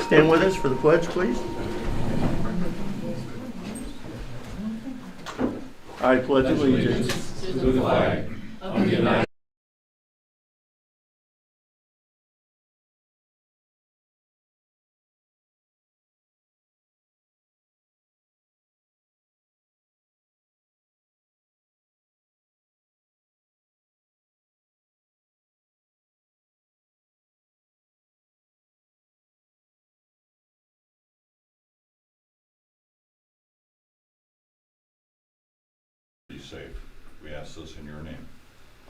Stand with us for the pledge, please. I pledge allegiance to the flag of the United Be safe. We ask this in your name.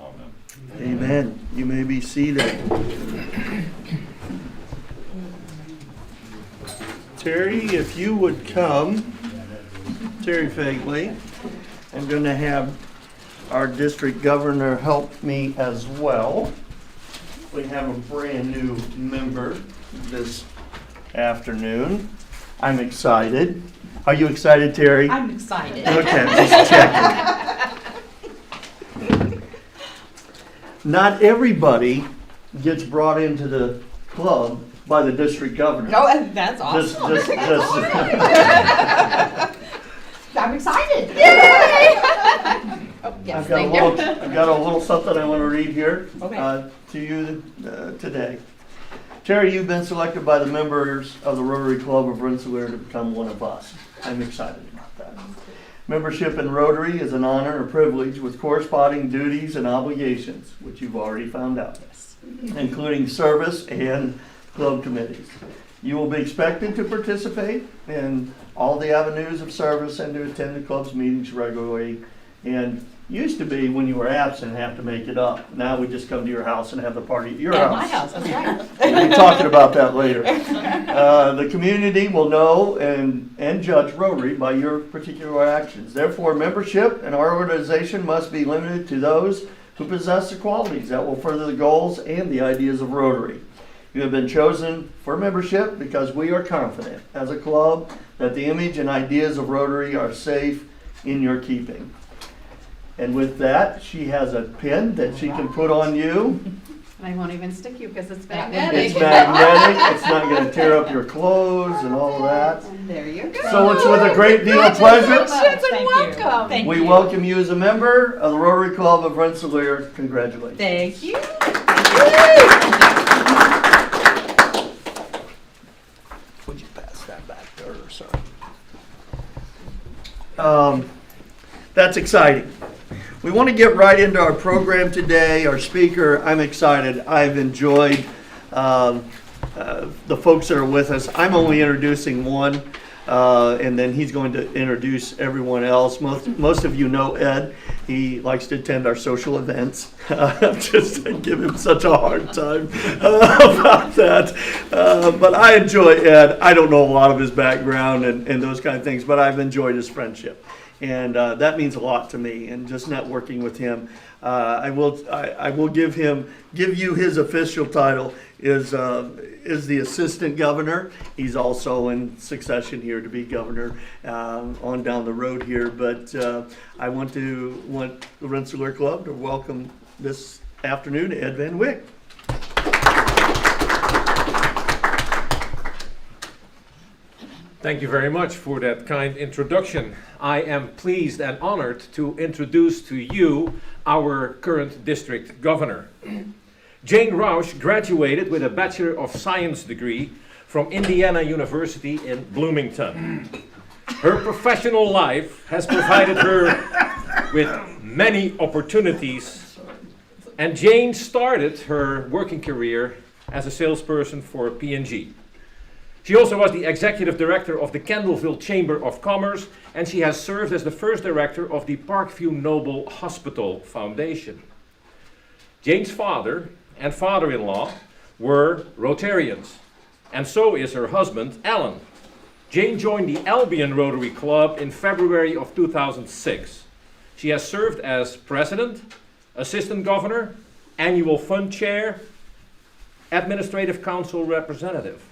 Amen. Amen. You may be seated. Terry, if you would come, Terry Fagley. I'm going to have our district governor help me as well. We have a brand new member this afternoon. I'm excited. Are you excited, Terry? I'm excited. Okay, just checking. Not everybody gets brought into the club by the district governor. No, that's awesome. I'm excited. Yay! Oh, yes, I've got a little something I want to read here to you today. Terry, you've been selected by the members of the Rotary Club of Rensselaer to become one of us. I'm excited about that. Membership in Rotary is an honor and a privilege with corresponding duties and obligations, which you've already found out, including service and club committees. You will be expected to participate in all the avenues of service and to attend the club's meetings regularly. And used to be when you were absent, have to make it up. Now we just come to your house and have the party at your house. At my house, that's right. We'll be talking about that later. The community will know and judge Rotary by your particular actions. Therefore, membership in our organization must be limited to those who possess the qualities that will further the goals and the ideas of Rotary. You have been chosen for membership because we are confident as a club that the image and ideas of Rotary are safe in your keeping. And with that, she has a pin that she can put on you. I won't even stick you because it's magnetic. It's magnetic. It's not going to tear up your clothes and all of that. And there you go. So it's with a great deal of pleasure. Congratulations and welcome. Thank We you. welcome you as a member of the Rotary Club of Rensselaer. Congratulations. Thank you. Would you pass that back to her, sir? That's exciting. We want to get right into our program today. Our speaker, I'm excited. I've enjoyed the folks that are with us. I'm only introducing one, and then he's going to introduce everyone else. Most of you know Ed. He likes to attend our social events. Just I give him such a hard time about that. But I enjoy Ed. I don't know a lot of his background and those kind of things, but I've enjoyed his friendship. And that means a lot to me, and just networking with him. I will give you his official title is the assistant governor. He's also in succession here to be governor on down the road here. But I want the Rensselaer Club to welcome this afternoon Ed Van Wyck. Thank you very much for that kind introduction. I am pleased and honored to introduce to you our current district governor. Jane Roush graduated with a Bachelor of Science degree from Indiana University in Bloomington. Her professional life has provided her with many opportunities, and Jane started her working career as a salesperson for P&G. She also was the executive director of the Kendallville Chamber of Commerce, and she has served as the first director of the Parkview Noble Hospital Foundation. Jane's father and father-in-law were Rotarians, and so is her husband, Alan. Jane joined the Albion Rotary Club in February of 2006. She has served as president, assistant governor, annual fund chair, administrative council representative.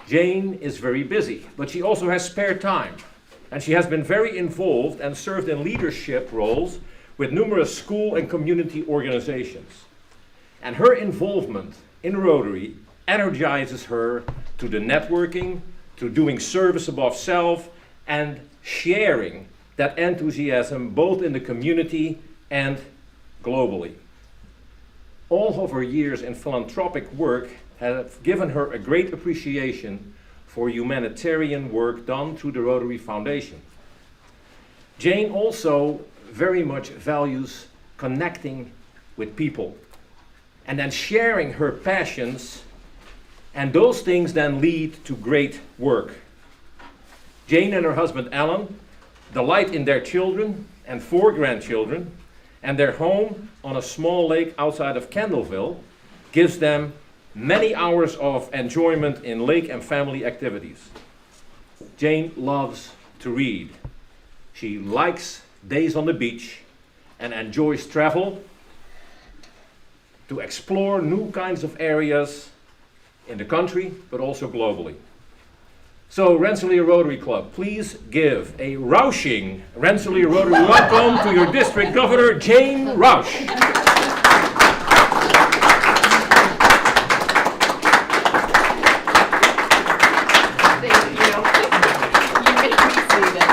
Jane is very busy, but she also has spare time, and she has been very involved and served in leadership roles with numerous school and community organizations. And her involvement in Rotary energizes her to the networking, to doing service above self, and sharing that enthusiasm both in the community and globally. All of her years in philanthropic work have given her a great appreciation for humanitarian work done through the Rotary Foundation. Jane also very much values connecting with people and then sharing her passions, and those things then lead to great work. Jane and her husband Alan delight in their children and 4 grandchildren, and their home on a small lake outside of Kendallville gives them many hours of enjoyment in lake and family activities. Jane loves to read. She likes days on the beach and enjoys travel to explore new kinds of areas in the country, but also globally. So, Rensselaer Rotary Club, please give a Roushing Rensselaer Rotary welcome to your district governor, Jane Roush. Thank you. You may be seated.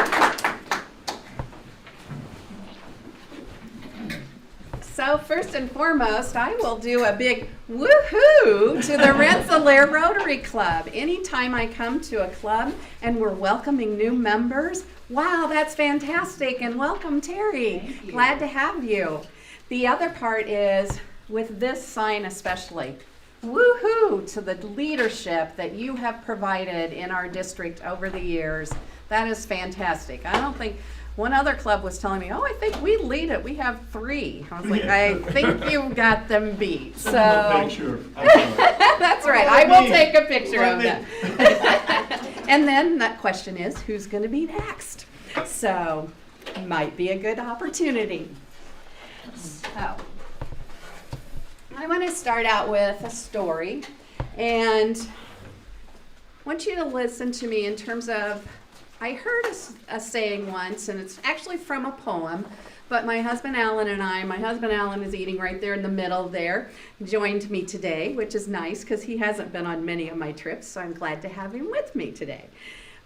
So first and foremost, I will do a big woohoo to the Rensselaer Rotary Club. Anytime I come to a club and we're welcoming new members, wow, that's fantastic. And welcome, Terry. Thank you. Glad to have you. The other part is with this sign especially. Woohoo to the leadership that you have provided in our district over the years. That is fantastic. I don't think, one other club was telling me, oh, I think we lead it. We have 3. I was like, I think you got them beat. So that's right. I will take a picture of that. And then that question is, who's going to be next? So might be a good opportunity. So I want to start out with a story, and I want you to listen to me in terms of, I heard a saying once, and it's actually from a poem, but my husband Alan is eating right there in the middle there, joined me today, which is nice because he hasn't been on many of my trips, so I'm glad to have him with me today.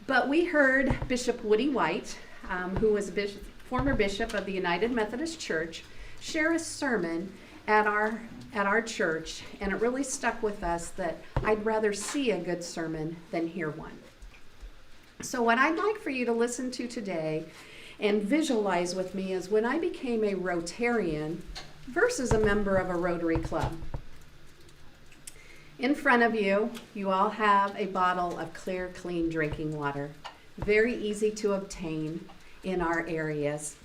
But we heard Bishop Woody White, who was former bishop of the United Methodist Church, share a sermon at our church, and it really stuck with us that I'd rather see a good sermon than hear one. So what I'd like for you to listen to today and visualize with me is when I became a Rotarian versus a member of a Rotary Club. In front of you, you all have a bottle of clear, clean drinking water. Very easy to obtain in our areas.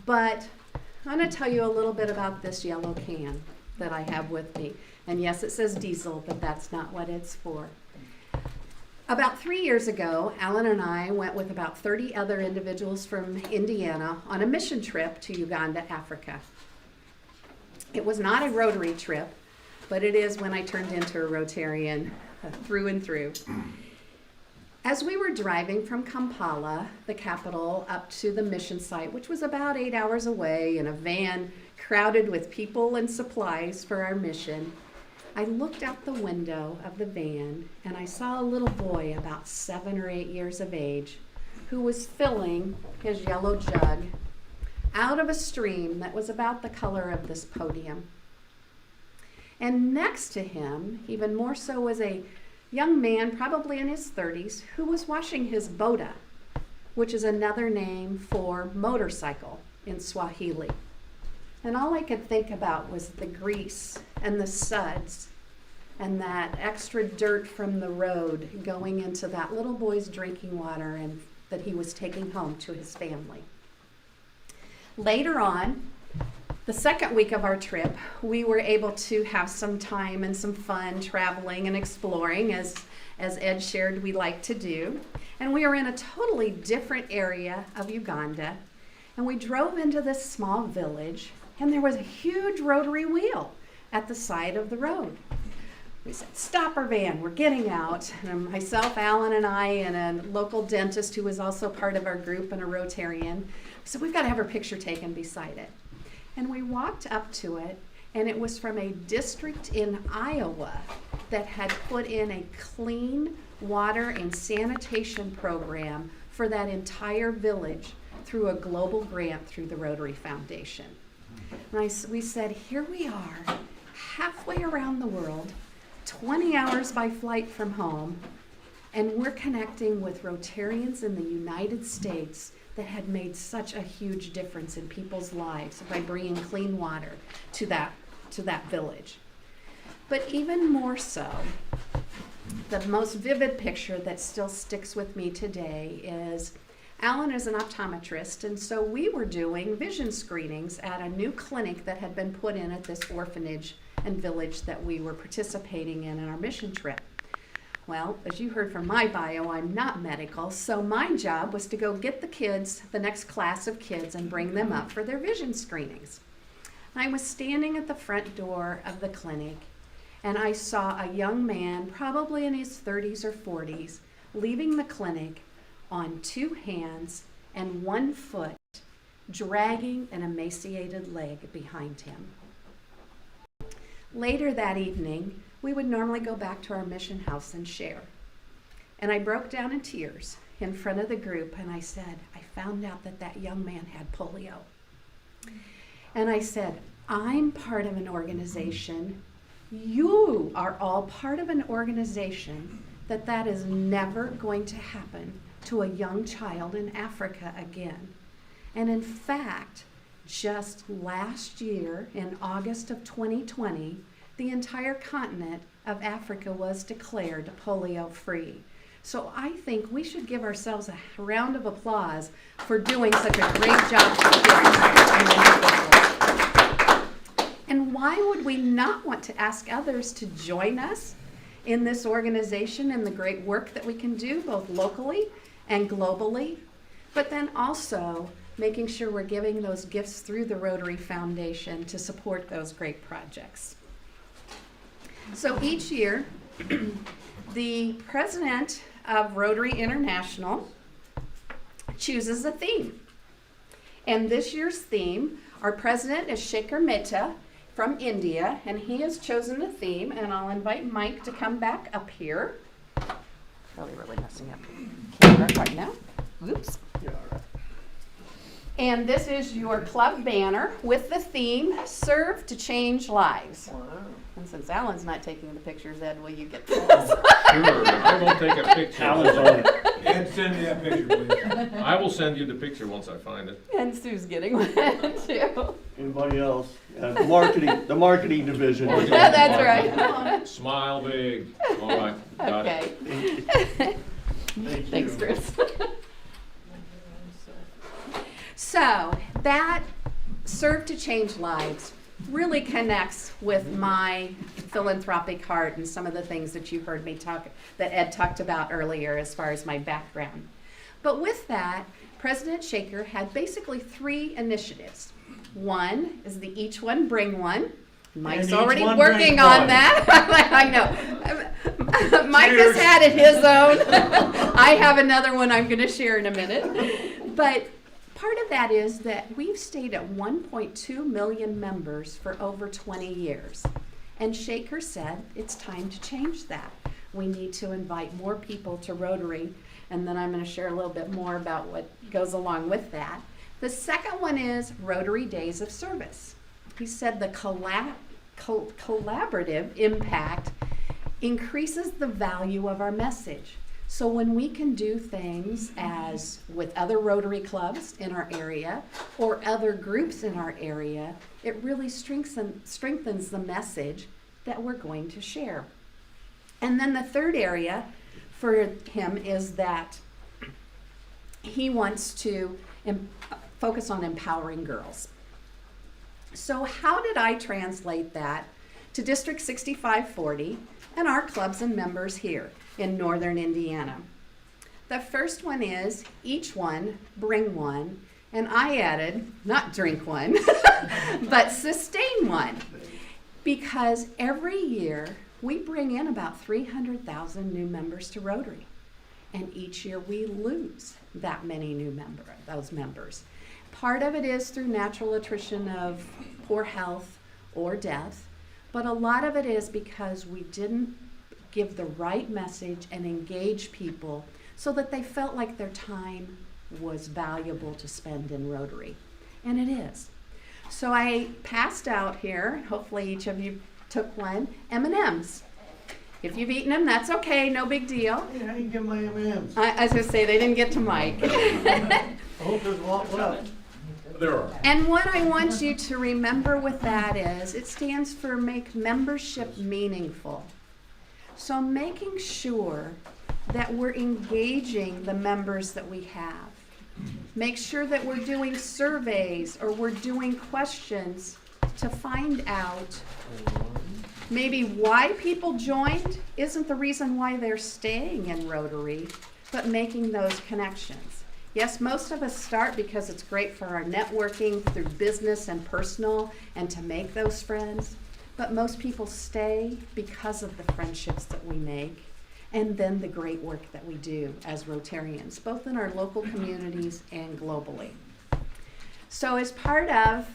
But I'm going to tell you a little bit about this yellow can that I have with me. And yes, it says diesel, but that's not what it's for. About 3 years ago, Alan and I went with about 30 other individuals from Indiana on a mission trip to Uganda, Africa. It was not a Rotary trip, but it is when I turned into a Rotarian through and through. As we were driving from Kampala, the capital, up to the mission site, which was about 8 hours away in a van crowded with people and supplies for our mission, I looked out the window of the van and I saw a little boy about 7 or 8 years of age who was filling his yellow jug out of a stream that was about the color of this podium. And next to him, even more so, was a young man, probably in his 30s, who was washing his boda, which is another name for motorcycle in Swahili. And all I could think about was the grease and the suds and that extra dirt from the road going into that little boy's drinking water and that he was taking home to his family. Later on, the second week of our trip, we were able to have some time and some fun traveling and exploring, as Ed shared we like to do. And we were in a totally different area of Uganda. And we drove into this small village, and there was a huge rotary wheel at the side of the road. We said, stop our van, we're getting out. And myself, Alan, and I, and a local dentist who was also part of our group and a Rotarian, so we've got to have our picture taken beside it. And we walked up to it, and it was from a district in Iowa that had put in a clean water and sanitation program for that entire village through a global grant through the Rotary Foundation. And we said, here we are, halfway around the world, 20 hours by flight from home, and we're connecting with Rotarians in the United States that had made such a huge difference in people's lives by bringing clean water to that village. But even more so, the most vivid picture that still sticks with me today is Alan is an optometrist, and so we were doing vision screenings at a new clinic that had been put in at this orphanage and village that we were participating in our mission trip. Well, as you heard from my bio, I'm not medical, so my job was to go get the kids, the next class of kids, and bring them up for their vision screenings. I was standing at the front door of the clinic, and I saw a young man, probably in his 30s or 40s, leaving the clinic on 2 hands and 1 foot, dragging an emaciated leg behind him. Later that evening, we would normally go back to our mission house and share. And I broke down in tears in front of the group, and I said, I found out that that young man had polio. And I said, I'm part of an organization. You are all part of an organization that is never going to happen to a young child in Africa again. And in fact, just last year, in August of 2020, the entire continent of Africa was declared polio-free. So I think we should give ourselves a round of applause for doing such a great job for kids. And why would we not want to ask others to join us in this organization and the great work that we can do both locally and globally, but then also making sure we're giving those gifts through the Rotary Foundation to support those great projects. So each year, the president of Rotary International chooses a theme. And this year's theme, our president is Shekhar Mehta from India, and he has chosen a theme, and I'll invite Mike to come back up here. Really messing up the camera right now. Oops. Yeah, all right. And this is your club banner with the theme, Serve to Change Lives. Wow. And since Alan's not taking the pictures, Ed, will you get this? Sure, I will take a picture. Alan's on it. And send me that picture, please. I will send you the picture once I find it. And Sue's getting one too. Anybody else? The marketing division. That's right. Smile big. All right, got it. Okay. Thank Thanks, you. Chris. So that Serve to Change Lives really connects with my philanthropic heart and some of the things that you heard me talk, that Ed talked about earlier as far as my background. But with that, President Shekhar had basically 3 initiatives. One is the Each One Bring One. Mike's And each already one working bring on one. that. I know. Mike Cheers. has had it his own. I have another one I'm going to share in a minute. But part of that is that we've stayed at 1.2 million members for over 20 years. And Shekhar said it's time to change that. We need to invite more people to Rotary, and then I'm going to share a little bit more about what goes along with that. The second one is Rotary Days of Service. He said the collaborative impact increases the value of our message. So when we can do things as with other Rotary clubs in our area or other groups in our area, it really strengthens the message that we're going to share. And then the third area for him is that he wants to focus on empowering girls. So how did I translate that to District 6540 and our clubs and members here in Northern Indiana? The first one is Each One Bring One, and I added not drink one, but sustain one, because every year we bring in about 300,000 new members to Rotary, and each year we lose that many those members. Part of it is through natural attrition of poor health or death, but a lot of it is because we didn't give the right message and engage people so that they felt like their time was valuable to spend in Rotary. And it is. So I passed out here, hopefully each of you took one, M&Ms. If you've eaten them, that's okay, no big deal. Hey, how you get my M&Ms? I was gonna say, they didn't get to Mike. I hope there's a lot left. There are. And what I want you to remember with that is, it stands for make membership meaningful. So making sure that we're engaging the members that we have. Make sure that we're doing surveys or we're doing questions to find out maybe why people joined isn't the reason why they're staying in Rotary, but making those connections. Yes, most of us start because it's great for our networking through business and personal and to make those friends, but most people stay because of the friendships that we make and then the great work that we do as Rotarians, both in our local communities and globally. So as part of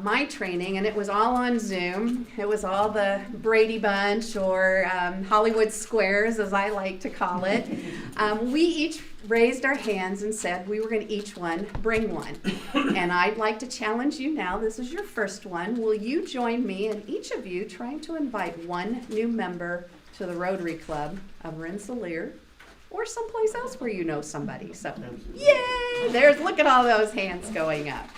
my training, and it was all on Zoom, it was all the Brady Bunch or Hollywood Squares, as I like to call it, we each raised our hands and said we were going to each one bring one. And I'd like to challenge you now, this is your first one. Will you join me in each of you trying to invite one new member to the Rotary Club of Rensselaer or someplace else where you know somebody? So, yay! Look at all those hands going up.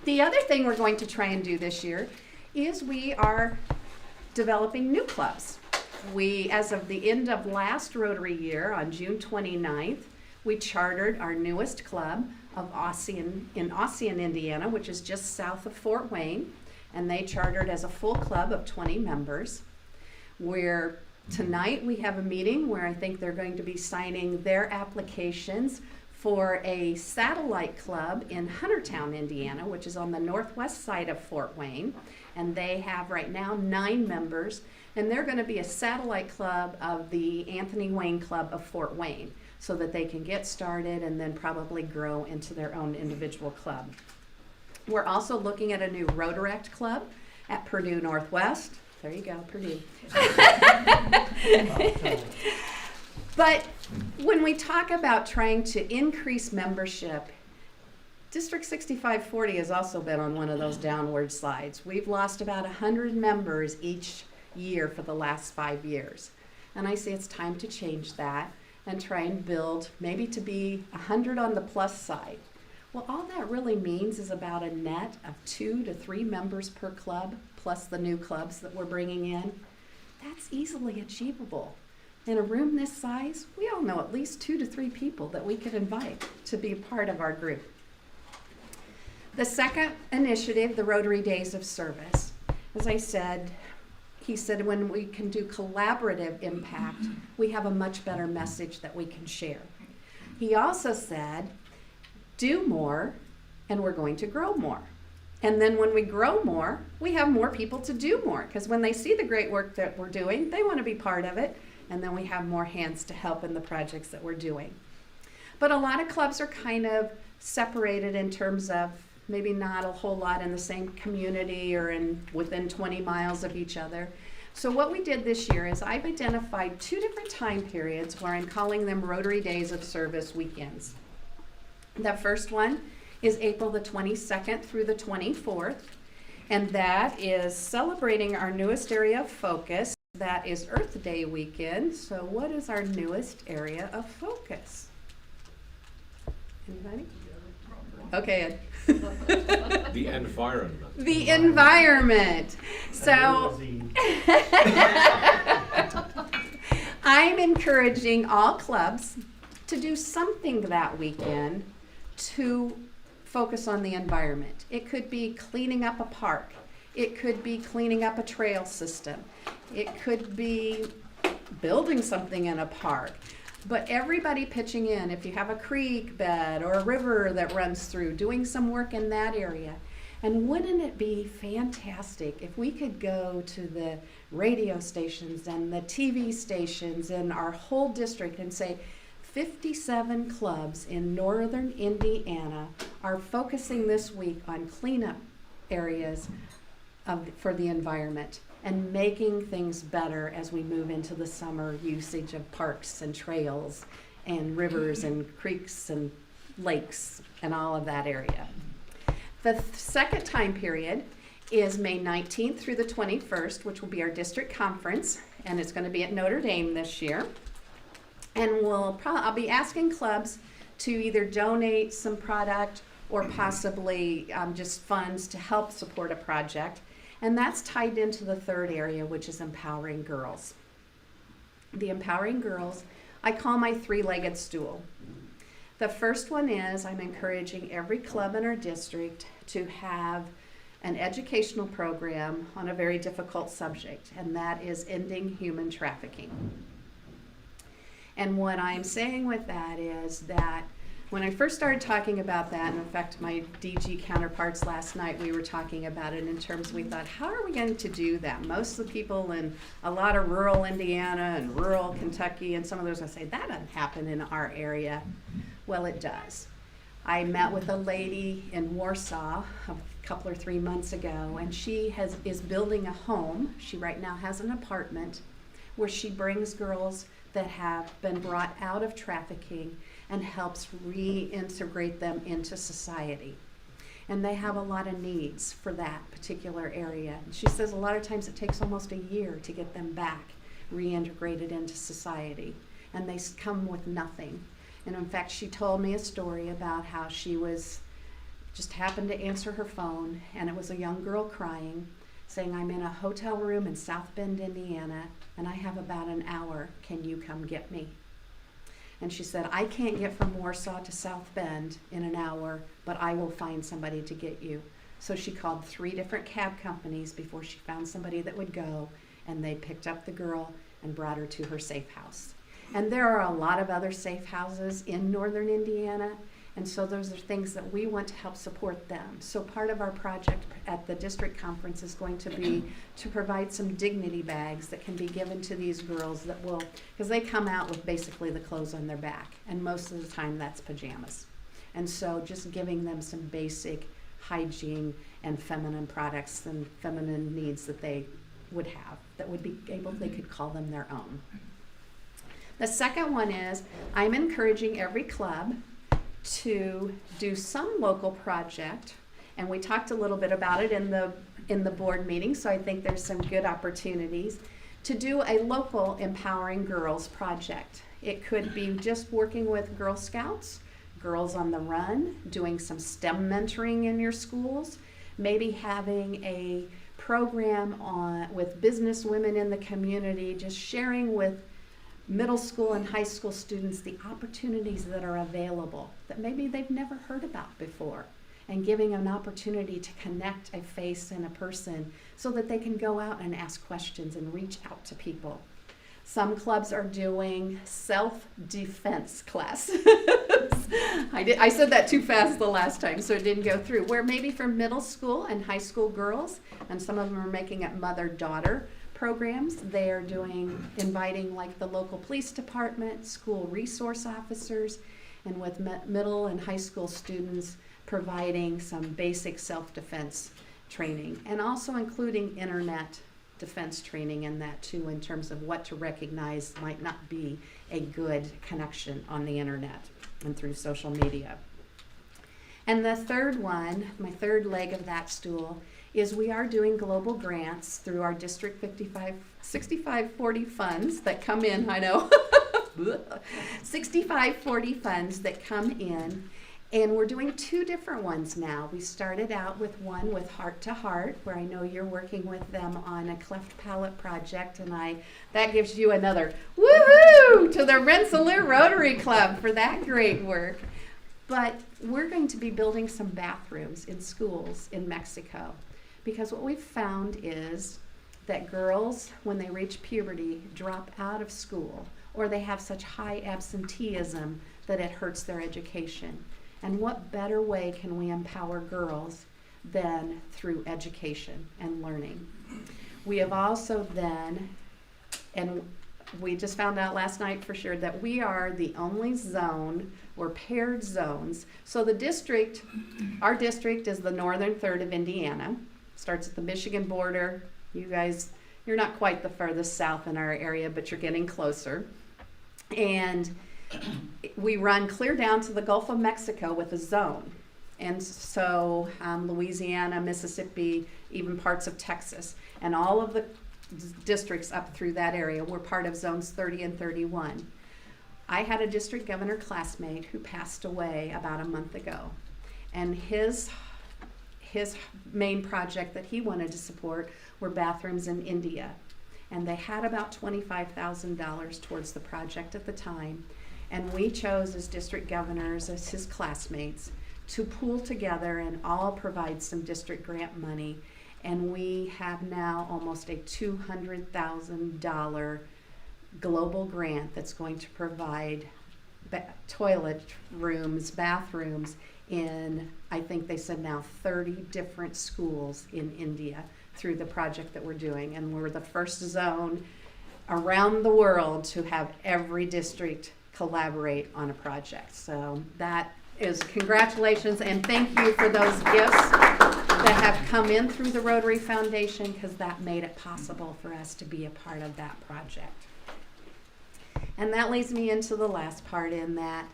The other thing we're going to try and do this year is we are developing new clubs. We, as of the end of last Rotary year, on June 29th, we chartered our newest club of Ossian, Indiana, which is just south of Fort Wayne, and they chartered as a full club of 20 members. Where tonight we have a meeting where I think they're going to be signing their applications for a satellite club in Huntertown, Indiana, which is on the northwest side of Fort Wayne. And they have right now 9 members, and they're going to be a satellite club of the Anthony Wayne Club of Fort Wayne so that they can get started and then probably grow into their own individual club. We're also looking at a new Rotaract club at Purdue Northwest. There you go, Purdue. But when we talk about trying to increase membership, District 6540 has also been on one of those downward slides. We've lost about 100 members each year for the last 5 years. And I say it's time to change that and try and build maybe to be 100 on the plus side. Well, all that really means is about a net of 2 to 3 members per club, plus the new clubs that we're bringing in. That's easily achievable. In a room this size, we all know at least 2 to 3 people that we could invite to be a part of our group. The second initiative, the Rotary Days of Service. As I said, he said when we can do collaborative impact, we have a much better message that we can share. He also said, do more, and we're going to grow more. And then when we grow more, we have more people to do more, because when they see the great work that we're doing, they want to be part of it, and then we have more hands to help in the projects that we're doing. But a lot of clubs are kind of separated in terms of maybe not a whole lot in the same community or within 20 miles of each other. So what we did this year is I've identified 2 different time periods where I'm calling them Rotary Days of Service weekends. The first one is April the 22nd through the 24th, and that is celebrating our newest area of focus. That is Earth Day weekend. So what is our newest area of focus? Anybody? Okay, Ed. The environment. The environment. So I'm encouraging all clubs to do something that weekend to focus on the environment. It could be cleaning up a park. It could be cleaning up a trail system. It could be building something in a park. But everybody pitching in, if you have a creek bed or a river that runs through, doing some work in that area. And wouldn't it be fantastic if we could go to the radio stations and the TV stations in our whole district and say, 57 clubs in northern Indiana are focusing this week on cleanup areas for the environment. and making things better as we move into the summer usage of parks and trails and rivers and creeks and lakes and all of that area. The second time period is May 19th through the 21st, which will be our district conference, and it's going to be at Notre Dame this year. And I'll be asking clubs to either donate some product or possibly just funds to help support a project. And that's tied into the third area, which is empowering girls. The empowering girls, I call my three-legged stool. The first one is I'm encouraging every club in our district to have an educational program on a very difficult subject, and that is ending human trafficking. And what I'm saying with that is that when I first started talking about that, and in fact my DG counterparts last night, we were talking about it in terms, we thought, how are we going to do that? Most of the people in a lot of rural Indiana and rural Kentucky and some of those will say, that doesn't happen in our area. Well, it does. I met with a lady in Warsaw a couple or 3 months ago, and she is building a home. She right now has an apartment where she brings girls that have been brought out of trafficking and helps reintegrate them into society. And they have a lot of needs for that particular area. And she says a lot of times it takes almost a year to get them back reintegrated into society, and they come with nothing. And in fact, she told me a story about how she just happened to answer her phone, and it was a young girl crying, saying, I'm in a hotel room in South Bend, Indiana, and I have about an hour. Can you come get me? And she said, I can't get from Warsaw to South Bend in an hour, but I will find somebody to get you. So she called 3 different cab companies before she found somebody that would go, and they picked up the girl and brought her to her safe house. And there are a lot of other safe houses in northern Indiana, and so those are things that we want to help support them. So part of our project at the district conference is going to be to provide some dignity bags that can be given to these girls that will, because they come out with basically the clothes on their back, and most of the time that's pajamas. And so just giving them some basic hygiene and feminine products and feminine needs that they would have, that would be able, they could call them their own. The second one is I'm encouraging every club to do some local project, and we talked a little bit about it in the board meeting, so I think there's some good opportunities to do a local empowering girls project. It could be just working with Girl Scouts, Girls on the Run, doing some STEM mentoring in your schools, maybe having a program with business women in the community, just sharing with middle school and high school students the opportunities that are available that maybe they've never heard about before, and giving an opportunity to connect a face and a person so that they can go out and ask questions and reach out to people. Some clubs are doing self-defense classes. I said that too fast the last time, so it didn't go through. Where maybe for middle school and high school girls, and some of them are making it mother-daughter programs. They are inviting like the local police department, school resource officers, and with middle and high school students providing some basic self-defense training, and also including internet defense training in that too, in terms of what to recognize might not be a good connection on the internet and through social media. And the third one, my third leg of that stool, is we are doing global grants through our District 6540 funds that come in, I know, 6540 funds that come in, and we're doing 2 different ones now. We started out with one with Heart to Heart, where I know you're working with them on a cleft palate project, and that gives you another woohoo to the Rensselaer Rotary Club for that great work. But we're going to be building some bathrooms in schools in Mexico, because what we've found is that girls, when they reach puberty, drop out of school, or they have such high absenteeism that it hurts their education. And what better way can we empower girls than through education and learning? We have also then, and we just found out last night for sure, that we are the only zone or paired zones. So the district, our district is the northern third of Indiana, starts at the Michigan border. You guys You're not quite the furthest south in our area, but you're getting closer. And we run clear down to the Gulf of Mexico with a zone. And so Louisiana, Mississippi, even parts of Texas, and all of the districts up through that area were part of zones 30 and 31. I had a district governor classmate who passed away about a month ago. And his main project that he wanted to support were bathrooms in India. And they had about $25,000 towards the project at the time. And we chose as district governors, as his classmates, to pool together and all provide some district grant money. And we have now almost a $200,000 global grant that's going to provide toilet rooms, bathrooms in, I think they said now 30 different schools in India through the project that we're doing. And we're the first zone around the world to have every district collaborate on a project. So that is congratulations and thank you for those gifts that have come in through the Rotary Foundation, because that made it possible for us to be a part of that project. And that leads me into the last part, in that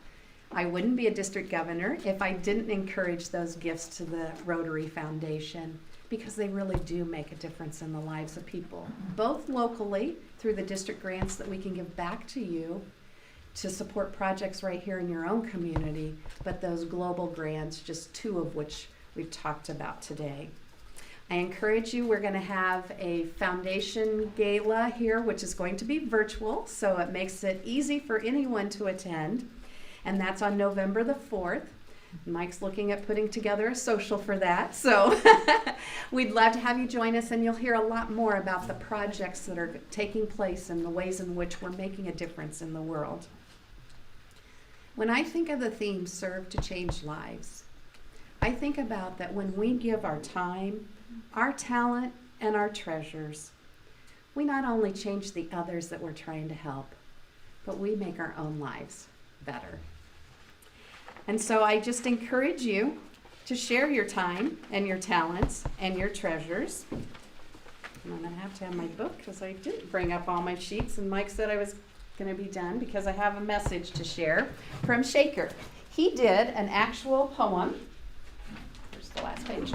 I wouldn't be a district governor if I didn't encourage those gifts to the Rotary Foundation, because they really do make a difference in the lives of people, both locally through the district grants that we can give back to you to support projects right here in your own community, but those global grants, just two of which we've talked about today. I encourage you, we're going to have a foundation gala here, which is going to be virtual, so it makes it easy for anyone to attend. And that's on November the 4th. Mike's looking at putting together a social for that. So we'd love to have you join us, and you'll hear a lot more about the projects that are taking place and the ways in which we're making a difference in the world. When I think of the theme, Serve to Change Lives, I think about that when we give our time, our talent, and our treasures, we not only change the others that we're trying to help, but we make our own lives better. And so I just encourage you to share your time and your talents and your treasures. And I'm going to have my book, because I didn't bring up all my sheets, and Mike said I was going to be done because I have a message to share from Shaker. He did an actual poem. Here's the last page.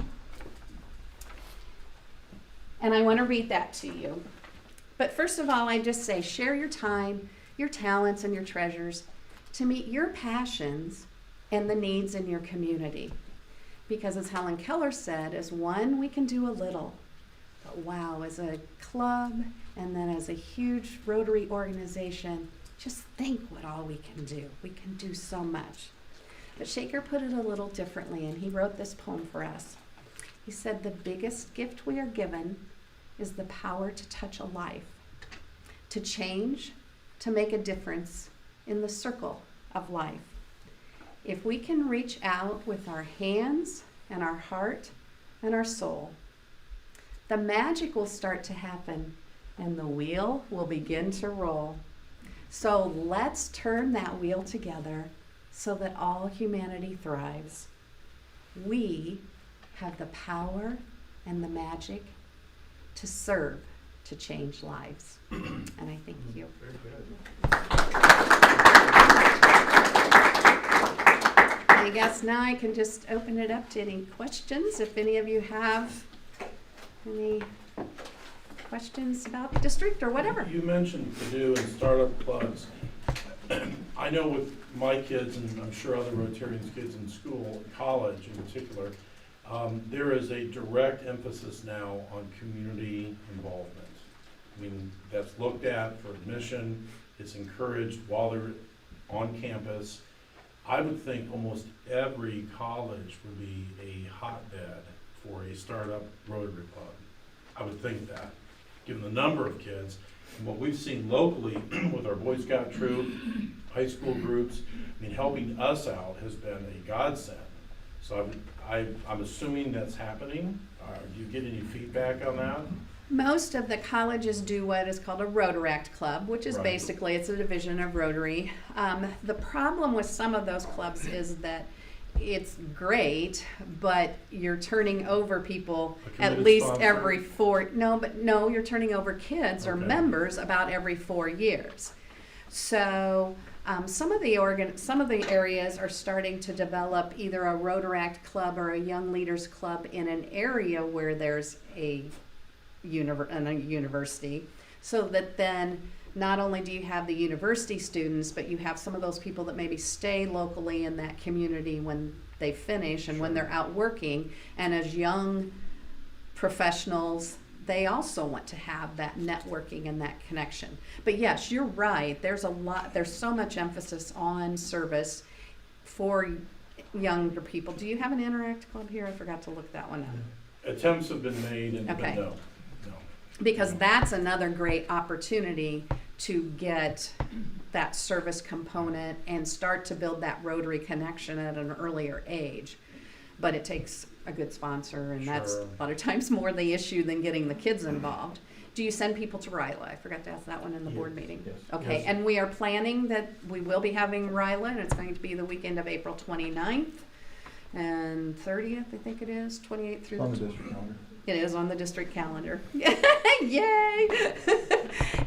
And I want to read that to you. But first of all, I just say share your time, your talents, and your treasures to meet your passions and the needs in your community. Because as Helen Keller said, as one we can do a little, but wow, as a club and then as a huge Rotary organization, just think what all we can do. We can do so much. But Shaker put it a little differently, and he wrote this poem for us. He said, the biggest gift we are given is the power to touch a life, to change, to make a difference in the circle of life. If we can reach out with our hands and our heart and our soul, the magic will start to happen and the wheel will begin to roll. So let's turn that wheel together so that all humanity thrives. We have the power and the magic to serve to change lives. And I thank you. Very good. I guess now I can just open it up to any questions. If any of you have any questions about the district or whatever. You mentioned Purdue and startup clubs. I know with my kids, and I'm sure other Rotarians' kids in school, college in particular, there is a direct emphasis now on community involvement. I mean, that's looked at for admission, it's encouraged while they're on campus. I would think almost every college would be a hotbed for a startup Rotary Club. I would think that, given the number of kids, and what we've seen locally with our Boy Scout troop, high school groups, I mean, helping us out has been a godsend. So I'm assuming that's happening. Do you get any feedback on that? Most of the colleges do what is called a Rotaract Club, which is Right. basically, it's a division of Rotary. The problem with some of those clubs is that it's great, but you're turning over people A at committed least sponsor? every no, you're turning over kids or Okay. members about every 4 years. So some of the areas are starting to develop either a Rotaract club or a Young Leaders Club in an area where there's a university, so that then not only do you have the university students, but you have some of those people that maybe stay locally in that community when they finish and when Sure. they're out working. And as young professionals, they also want to have that networking and that connection. But yes, you're right. There's so much emphasis on service for younger people. Do you have an Interact Club here? I forgot to look that one up. Attempts have been made, and but Okay. no. Because that's another great opportunity to get that service component and start to build that Rotary connection at an earlier age. But it takes a good sponsor, and that's Sure. a lot of times more the issue than getting the kids involved. Do you send people to RILA? I forgot to ask that one in the board Yes. meeting. Yes. Okay, Yes. and we are planning that we will be having RILA, and it's going to be the weekend of April 29th and 30th, I think it is, 28th through On the the district calendar. it is on the district calendar. Yay!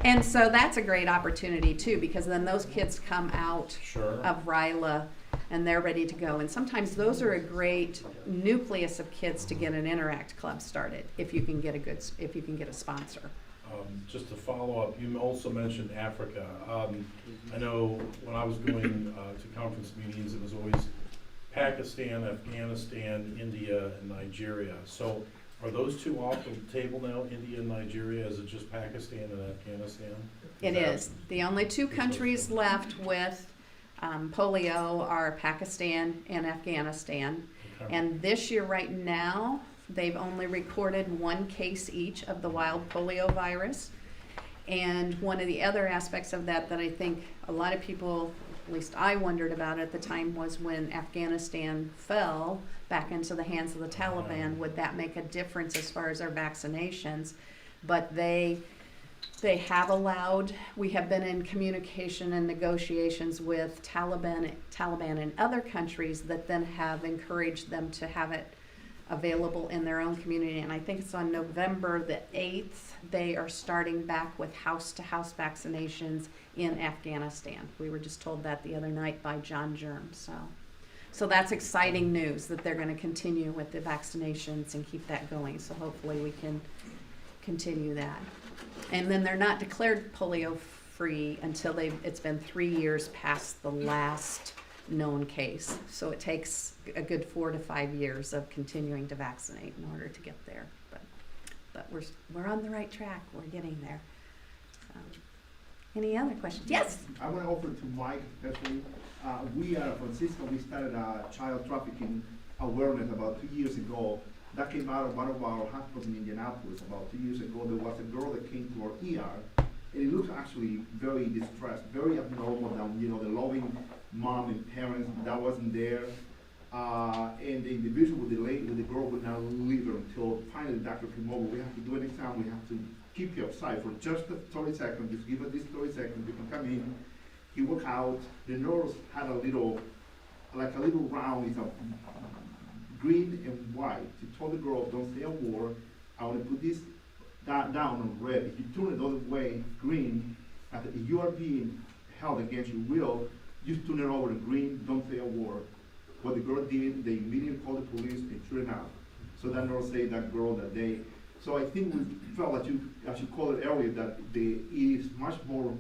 And so that's a great opportunity too, because then those kids come out Sure. of RILA and they're ready to go. And sometimes those are a great nucleus of kids to get an Interact Club started, if you can get a sponsor. Just to follow up, you also mentioned Africa. I know when I was going to conference meetings, it was always Pakistan, Afghanistan, India, and Nigeria. So are those two off the table now, India and Nigeria? Is it just Pakistan and Afghanistan? It is. The only two countries left with polio are Pakistan and Afghanistan. Okay. And this year, right now, they've only recorded one case each of the wild polio virus. And one of the other aspects of that I think a lot of people, at least I wondered about at the time, was when Afghanistan fell back into the hands of the Taliban, would that make a difference as far as our vaccinations? But they have allowed, we have been in communication and negotiations with Taliban in other countries that then have encouraged them to have it available in their own community. And I think it's on November the 8th, they are starting back with house-to-house vaccinations in Afghanistan. We were just told that the other night by John Germ. So that's exciting news that they're going to continue with the vaccinations and keep that going. So hopefully we can continue that. And then they're not declared polio free until it's been 3 years past the last known case. So it takes a good 4 to 5 years of continuing to vaccinate in order to get there. But we're on the right track. We're getting there. Any other questions? Yes. I want to offer to Mike especially. We at Francisco, we started a child trafficking awareness about 2 years ago. That came out of one of our hospitals in Indianapolis about 2 years ago. There was a girl that came to our ER, and it looked actually very distressed, very abnormal. That, you know, the loving mom and parents that wasn't there, and the individual with the girl would not leave her until finally the doctor came over. We have to do an exam. We have to keep you outside for just 30 seconds. Just give us this 30 seconds. You can come in. He walked out. The nurse had a little round. It's a green and white. She told the girl, "Don't say a word. I want to put this down on red. If you turn it the other way, green, if you are being held against your will, just turn it over to green. Don't say a word." What the girl did, they immediately called the police and threw it out. So that nurse saved that girl that day. So I think we felt that as you called it earlier, that it is much more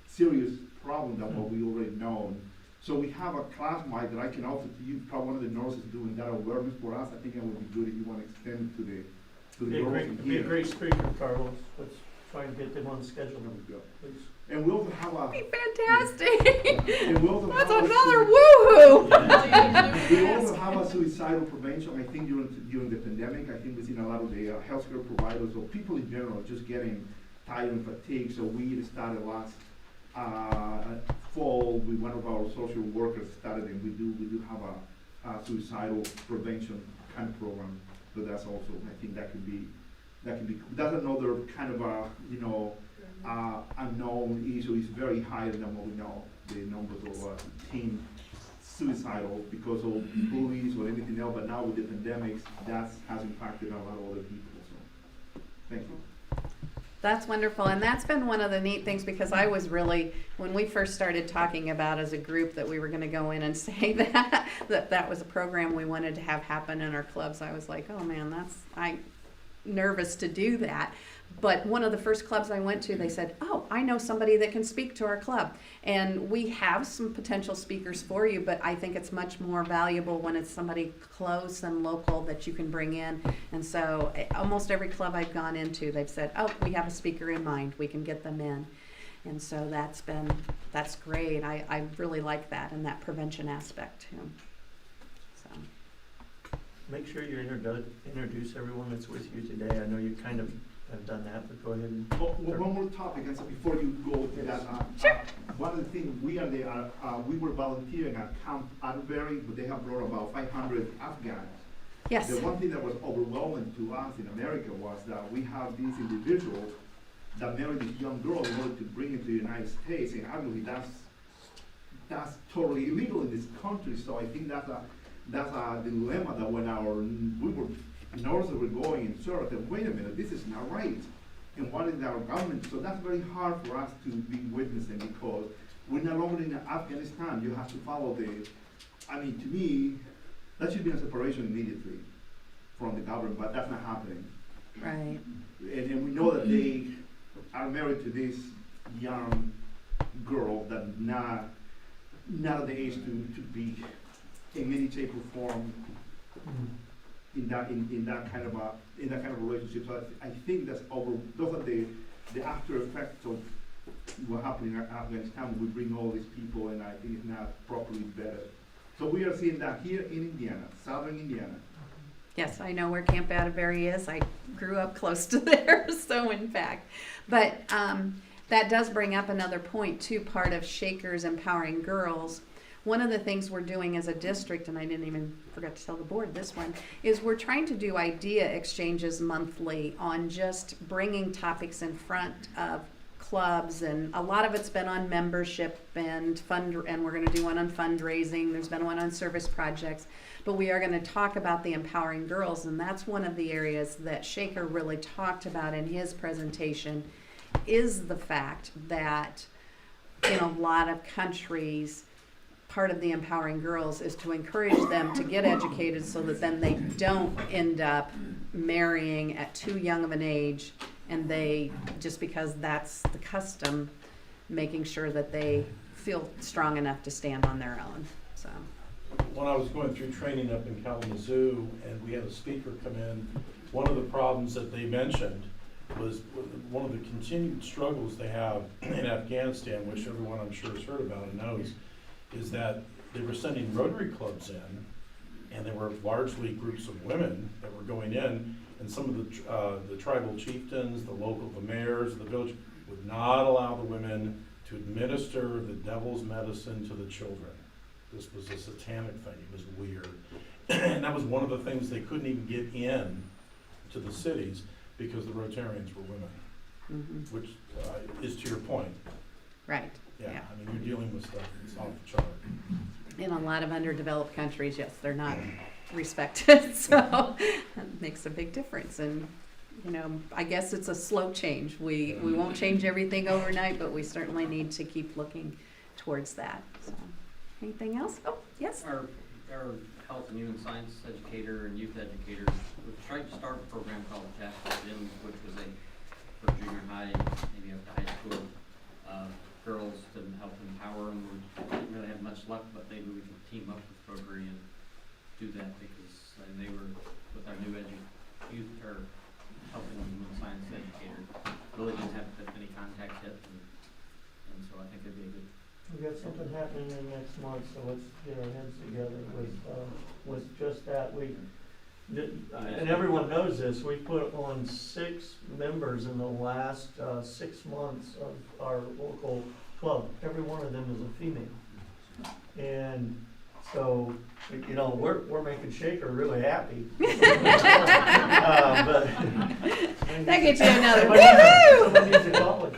serious problem than what we already know. So we have a class, Mike, that I can offer to you. Probably one of the nurses doing that awareness for us. I think it would be good if you want to extend it to the girls in Be a here. great speaker, Carlos. Let's try and get them on the schedule, There we go. please. And we also have Be fantastic. and we also That's have another woohoo. We also have a suicidal prevention. I think during the pandemic, I think we've seen a lot of the healthcare providers or people in general just getting tired and fatigued. So we started last fall with one of our social workers started, and we do have a suicidal prevention kind of program. So that's also, I think that could be that's another kind of a unknown issue. Is very higher than what we know. The numbers of teen suicidal because of bullies or anything else, but now with the pandemics, that has impacted a lot of other people, so, thank you. That's wonderful, and that's been one of the neat things, because I was really, when we first started talking about as a group that we were gonna go in and say that was a program we wanted to have happen in our clubs, I was like, oh man, I'm nervous to do that. But one of the first clubs I went to, they said, oh, I know somebody that can speak to our club. And we have some potential speakers for you, but I think it's much more valuable when it's somebody close and local that you can bring in. And so almost every club I've gone into, they've said, oh, we have a speaker in mind, we can get them in. And so that's great. I really like that, and that prevention aspect too. So. Make sure you introduce everyone that's with you today. I know you kind of have done that, but go ahead and. One more topic, and so before you go to that, Sure. one of the things we were volunteering at Camp Atterbury, but they have brought about 500 Afghans. Yes. The one thing that was overwhelming to us in America was that we have these individuals that marry these young girls in order to bring them to the United States, and obviously that's totally illegal in this country. So I think that's a dilemma that when nurses were going and said, wait a minute, this is not right. And what is our government? So that's very hard for us to be witnessing, because we're no longer in Afghanistan. You have to follow to me, that should be a separation immediately from the government, but that's not happening. Right. And we know that they are married to this young girl that not at the age to be in any shape or form in that kind of relationship. So I think those are the after effects of what happened in Afghanistan. We bring all these people, and I think it's not properly vetted. So we are seeing that here in Indiana, southern Indiana. Yes, I know where Camp Atterbury is. I grew up close to there, so in fact. But that does bring up another point too, part of Shaker's Empowering Girls. One of the things we're doing as a district, and I didn't even forget to tell the board this one, is we're trying to do idea exchanges monthly on just bringing topics in front of clubs, and a lot of it's been on membership and we're going to do one on fundraising. There's been one on service projects, but we are going to talk about the Empowering Girls, and that's one of the areas that Shaker really talked about in his presentation, is the fact that in a lot of countries, part of the Empowering Girls is to encourage them to get educated so that then they don't end up marrying at too young of an age, and they, just because that's the custom, making sure that they feel strong enough to stand on their own. So. When I was going through training up in Kalamazoo and we had a speaker come in, one of the problems that they mentioned was one of the continued struggles they have in Afghanistan, which everyone I'm sure has heard about and knows, is that they were sending Rotary clubs in, and there were largely groups of women that were going in, and some of the tribal chieftains, the mayors, the village would not allow the women to administer the devil's medicine to the children. This was a satanic thing. It was weird. And that was one of the things they couldn't even get in to the cities because the Rotarians were women, which is to your point. Right. Yeah, I mean, you're dealing with stuff that's off the chart. In a lot of underdeveloped countries, yes, they're not respected, so it makes a big difference. And, you know, I guess it's a slow change. We won't change everything overnight, but we certainly need to keep looking towards that. So, anything else? Oh, yes? Our health and human science educator and youth educator, we tried to start a program called Jasper Gym, which was for junior high, maybe up to high school, girls to help empower them. We didn't really have much luck, but maybe we can team up with Rotary and do that, because they were, with our new youth or health and human science educator, really didn't have many contacts yet, and so I think it'd be a good. We got something happening in next month, so let's get our heads together with just that. And everyone knows this, we put on 6 members in the last 6 months of our local club. Every one of them is a female. And so, you know, we're making Shaker really happy. But that gets you another woohoo!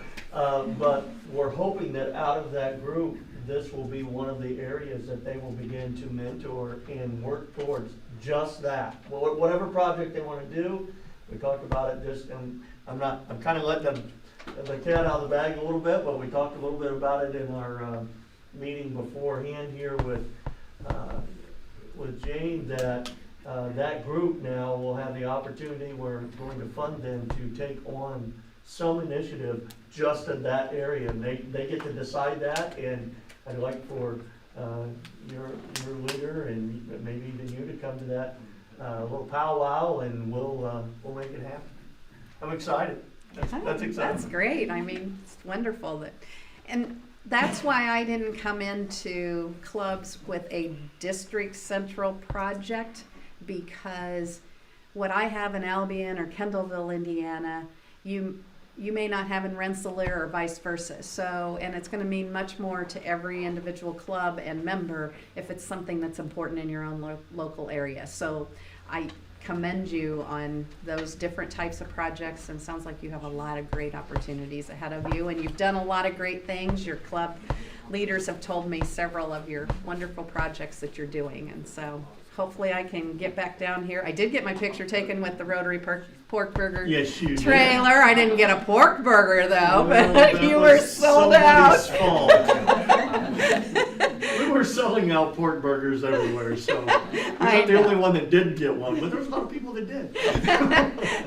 But we're hoping that out of that group this will be one of the areas that they will begin to mentor and work towards just that. Whatever project they want to do, we talked about it just, and I'm kind of letting the cat out of the bag a little bit, but we talked a little bit about it in our meeting beforehand here with Jane, that that group now will have the opportunity, we're going to fund them to take on some initiative just in that area, and they get to decide that, and I'd like for your leader and maybe even you to come to that little powwow, and we'll make it happen. I'm excited. That's exciting. That's great. I mean, it's wonderful and that's why I didn't come into clubs with a district central project, because what I have in Albion or Kendallville, Indiana, you may not have in Rensselaer or vice versa. So, and it's going to mean much more to every individual club and member if it's something that's important in your own local area. So I commend you on those different types of projects, and sounds like you have a lot of great opportunities ahead of you, and you've done a lot of great things. Your club leaders have told me several of your wonderful projects that you're doing, and so hopefully I can get back down here. I did get my picture taken with the Rotary Pork Burger trailer. I didn't get a pork burger though, but you were sold out. We were selling out pork burgers everywhere, so you're not the only one that didn't get one, but there's a lot of people that did.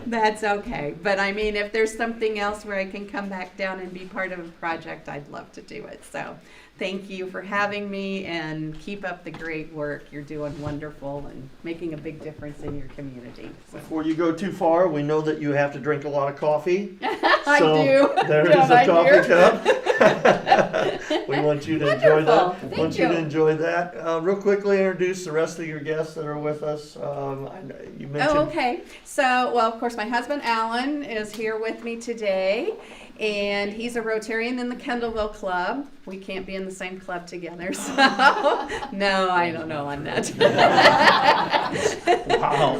That's okay. But I mean, if there's something else where I can come back down and be part of a project, I'd love to do it. So thank you for having me, and keep up the great work. You're doing wonderful and making a big difference in your community. So. Before you go too far, we know that you have to drink a lot of coffee. I So do. there is a coffee cup. We want you to enjoy that. Wonderful. Want you to enjoy that. Real quickly introduce the rest of your guests that are with us. You mentioned. Oh, okay. So, well, of course, my husband Alan is here with me today, and he's a Rotarian in the Kendallville Club. We can't be in the same club together, so no, I don't know on that. Wow.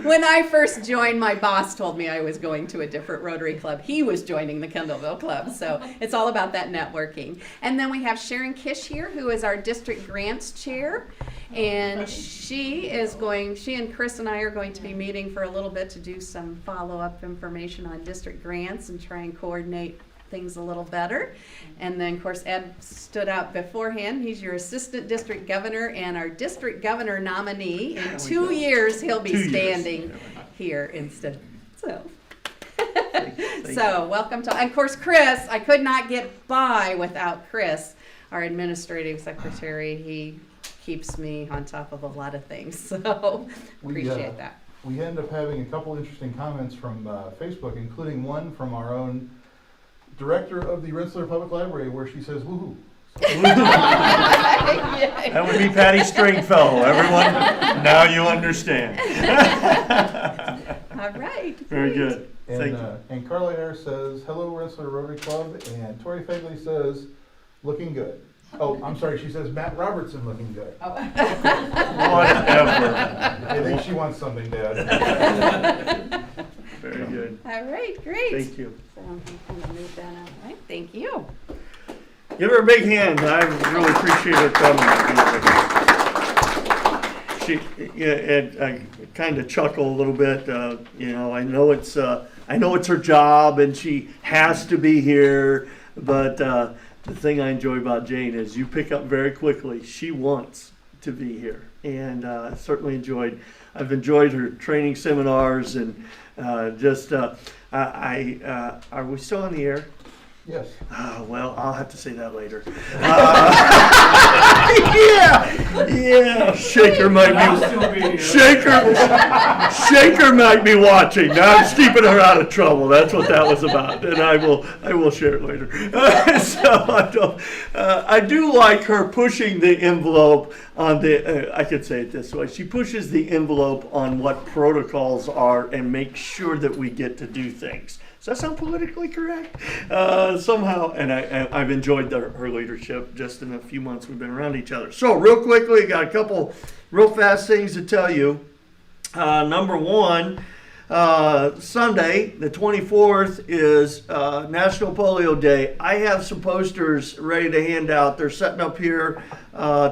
When I first joined, my boss told me I was going to a different Rotary club. He was joining the Kendallville Club, so it's all about that networking. And then we have Sharon Kish here, who is our district grants chair, and she and Chris and I are going to be meeting for a little bit to do some follow-up information on district grants and try and coordinate things a little better. And then, of course, Ed stood out beforehand. He's your assistant district governor and our district governor nominee. In 2 years, he'll be standing here instead. So, welcome to, and of course, Chris. I could not get by without Chris, our administrative secretary. He keeps me on top of a lot of things, so appreciate that. We end up having a couple interesting comments from Facebook, including one from our own director of the Rensselaer Public Library, where she says, woohoo. That would be Patty Stringfellow. Everyone, now you understand. All right. Very great. good. Thank you. And Carla Ayer says, hello, Rensselaer Rotary Club. And Tori Fagley says, looking good. Oh, I'm sorry, she says Matt Robertson looking good. Whatever. I think she wants something, Dad. Very good. All right, great. Thank you. So I'm going to move that out. Right, thank you. Give her a big hand. I really appreciate her coming. I kind of chuckle a little bit. I know it's her job and she has to be here. But the thing I enjoy about Jane is you pick up very quickly. She wants to be here, and certainly I've enjoyed her training seminars and are we still on the air? Yes. Well, I'll have to say that later. Yeah. Shaker might be watching. Now I'm just keeping her out of trouble. That's what that was about, and I will share it later. I do like her pushing the envelope on the. I could say it this way: she pushes the envelope on what protocols are and makes sure that we get to do things. Does that sound politically correct? Somehow, and I've enjoyed her leadership just in a few months we've been around each other. So real quickly, got a couple real fast things to tell you. Number one, Sunday, the 24th, is National Polio Day. I have some posters ready to hand out. They're setting up here.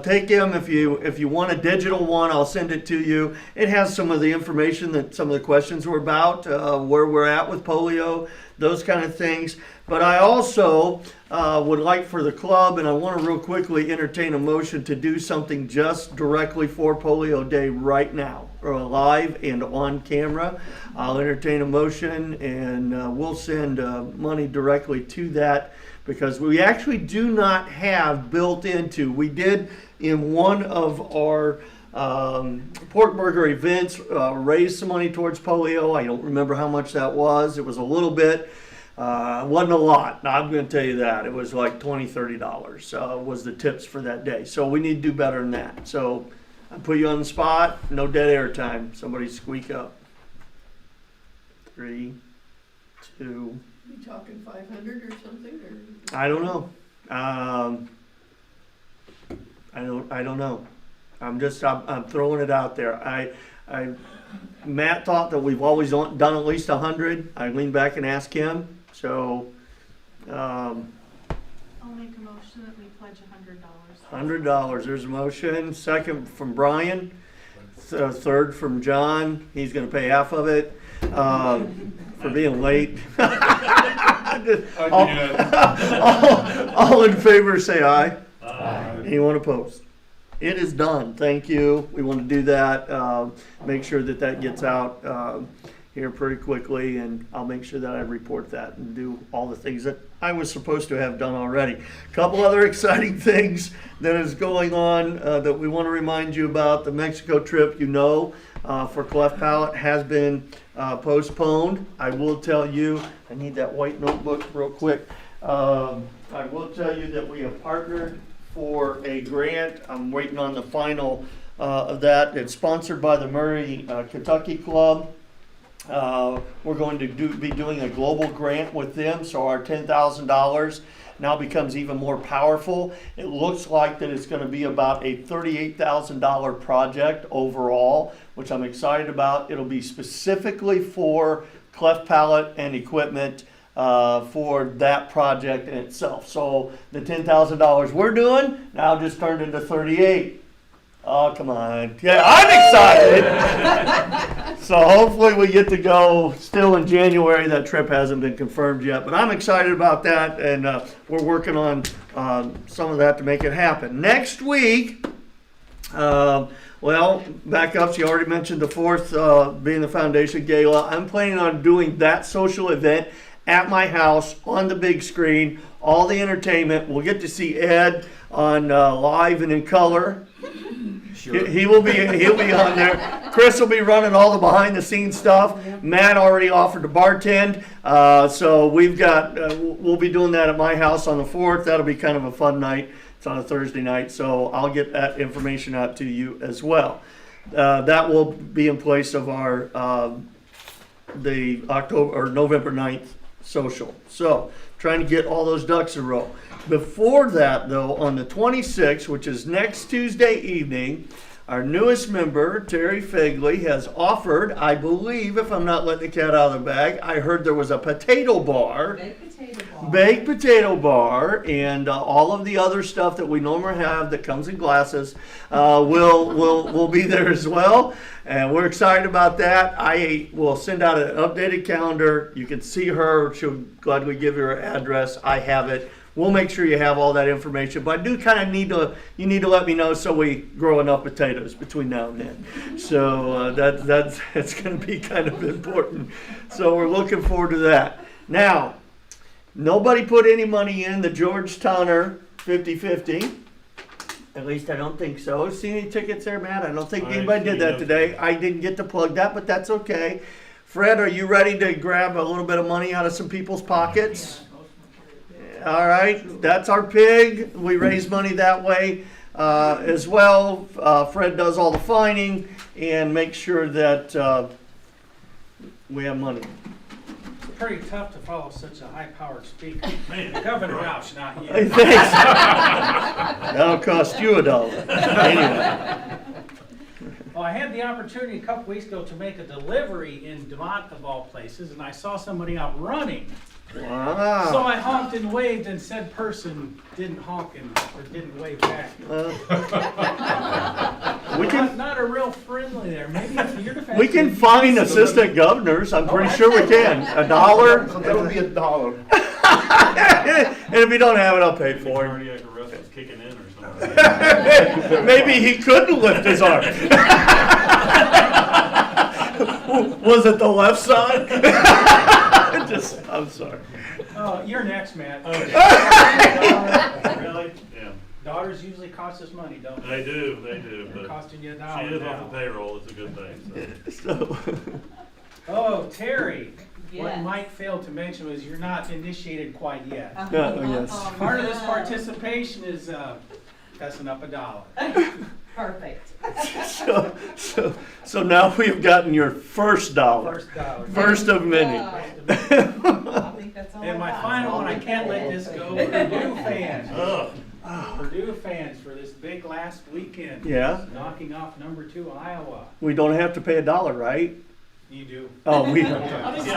Take them if you want a digital one. I'll send it to you. It has some of the information that some of the questions were about, where we're at with polio, those kind of things. But I also would like for the club, and I want to real quickly entertain a motion to do something just directly for Polio Day right now, or live and on camera. I'll entertain a motion, and we'll send money directly to that, because we actually do not have built into, we did in one of our Pork Burger events raise some money towards polio. I don't remember how much that was. It was a little bit. Wasn't a lot. Now, I'm going to tell you that. It was like $20, $30 was the tips for that day. So we need to do better than that. So I put you on the spot. No dead air time. Somebody squeak up. 3, 2. You talking 500 or something, or? I don't know. I don't know. I'm throwing it out there. Matt thought that we've always done at least 100. I leaned back and asked him. So, I'll make a motion that we pledge $100. $100. There's a motion. Second from Brian. Third from John. He's going to pay half of it for being late. all in favor, say aye. Aye. Anyone opposed? It is done. Thank you. We want to do that. Make sure that that gets out here pretty quickly, and I'll make sure that I report that and do all the things that I was supposed to have done already. A couple other exciting things that is going on that we want to remind you about. The Mexico trip, for cleft palate has been postponed. I will tell you, I need that white notebook real quick. I will tell you that we have partnered for a grant. I'm waiting on the final of that. It's sponsored by the Murray, Kentucky Club. We're going to be doing a global grant with them, so our $10,000 now becomes even more powerful. It looks like that it's going to be about a $38,000 project overall, which I'm excited about. It'll be specifically for cleft palate and equipment for that project in itself. So the $10,000 we're doing now just turned into 38. Oh, come on. Yeah, I'm excited. So hopefully we get to go still in January. That trip hasn't been confirmed yet, but I'm excited about that, and we're working on some of that to make it happen. Next week, back up. She already mentioned the 4th being the Foundation Gala. I'm planning on doing that social event at my house on the big screen, all the entertainment. We'll get to see Ed on live and in color. Sure. He'll be on there. Chris will be running all the behind the scenes stuff. Matt already offered to bartend. So we've got, we'll be doing that at my house on the 4th. That'll be kind of a fun night. It's on a Thursday night. So I'll get that information out to you as well. That will be in place of our, the November 9th social. So trying to get all those ducks in a row. Before that, though, on the 26th, which is next Tuesday evening, our newest member, Terry Fegley, has offered, I believe, if I'm not letting the cat out of the bag, I heard there was a potato bar. Baked potato bar, and all of the other stuff that we normally have that comes in glasses will be there as well. And we're excited about that. I will send out an updated calendar. You can see her. She'll gladly give you her address. I have it. We'll make sure you have all that information, but I do kind of you need to let me know so we grow enough potatoes between now and then. So that's going to be kind of important. So we're looking forward to that. Now, nobody put any money in the George Towner 50-50. At least I don't think so. See any tickets there, Matt? I don't think anybody did that today. I didn't get to plug that, but that's okay. Fred, are you ready to grab a little bit of money out of some people's pockets? All right, that's our pig. We raise money that way as well. Fred does all the fining and makes sure that we have money. It's pretty tough to follow such a high-powered speaker. Man, Governor Roush, not you. Hey, thanks. That'll cost you $1. Anyway. Well, I had the opportunity a couple weeks ago to make a delivery in DeMont of all places, and I saw somebody out running. So Wow. I honked and waved, and said person didn't honk or didn't wave back. We can, Not a real friendly there. Maybe if you're defensive. we can find assistant governors. I'm pretty sure we can. $1. So that'll be $1. And if you don't have it, I'll pay for it. Cardiac arrest was kicking in or something. Maybe he couldn't lift his arm. Was it the left side? I'm sorry. Oh, you're next, Matt. Really? Yeah. Daughters usually cost us money, don't they? They do, They're but costing you she $1 is now. off the payroll, it's a good thing, so. So, Oh, Terry, what Yes. Mike failed to mention was you're not initiated quite yet. yes. Part of this participation is fessing up $1. Perfect. So now we've gotten your first dollar. First $1. First of many. I think that's all And my I got. final one, I can't let this go. Purdue fans. Ugh. Purdue fans for this big last weekend. Yeah. Knocking off #2 Iowa. We don't have to pay $1, right? You do. Oh, we. Celebratory I think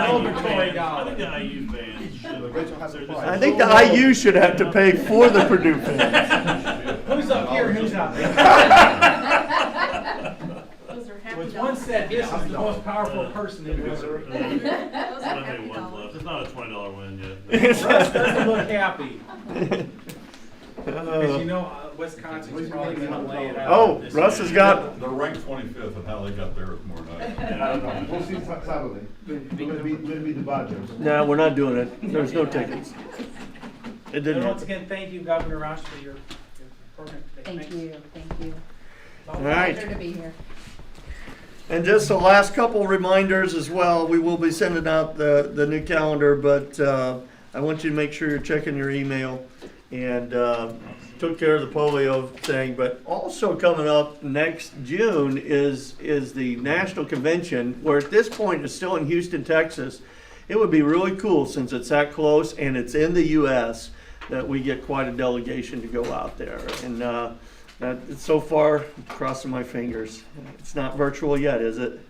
$1. the IU fans should. Rachel has a they're just point. I think the IU should have to pay for the Purdue fans. Who's up here? Who's out there? Those are happy With one dollars. said, this is the most powerful person in Missouri. Those are Not happy many ones dollars. left. It's not a $20 win yet. Russ doesn't look happy. Because you Uh, know Wisconsin's probably going to lay it out. Oh, this Russ year. has got, They're ranked 25th, and how they got there is more than I don't know. We'll see Saturday. We'll be the Badgers. no, we're not doing it. There's no tickets. It didn't And once happen. again, thank you, Governor Roush, for your program today. Thank Thanks. you, thank you. All right. Pleasure to be here. And just the last couple reminders as well, we will be sending out the new calendar, but I want you to make sure you're checking your email. And took care of the polio thing, but also coming up next June is the national convention, where at this point it's still in Houston, Texas. It would be really cool, since it's that close and it's in the U.S., that we get quite a delegation to go out there. And so far, crossing my fingers. It's not virtual yet, is it?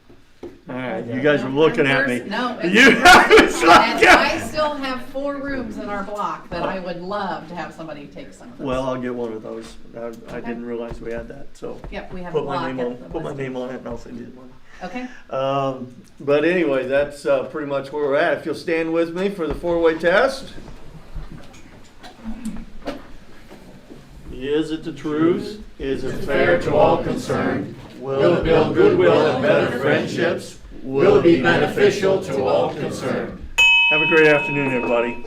All right, you guys are looking at me. No, You, it's it's like, and I still have 4 rooms in our block that I would love to have somebody take some of those. well, I'll get one of those. I didn't realize we had that, so. Yep, we have a Put my block name at on, the put my West. name on it, and I'll send you the money. Okay. But anyway, that's pretty much where we're at. If you'll stand with me for the 4-way test. Is it the truth? Is it fair to all concerned? Will it build goodwill and better friendships? Will it be beneficial to all concerned? Have a great afternoon, everybody.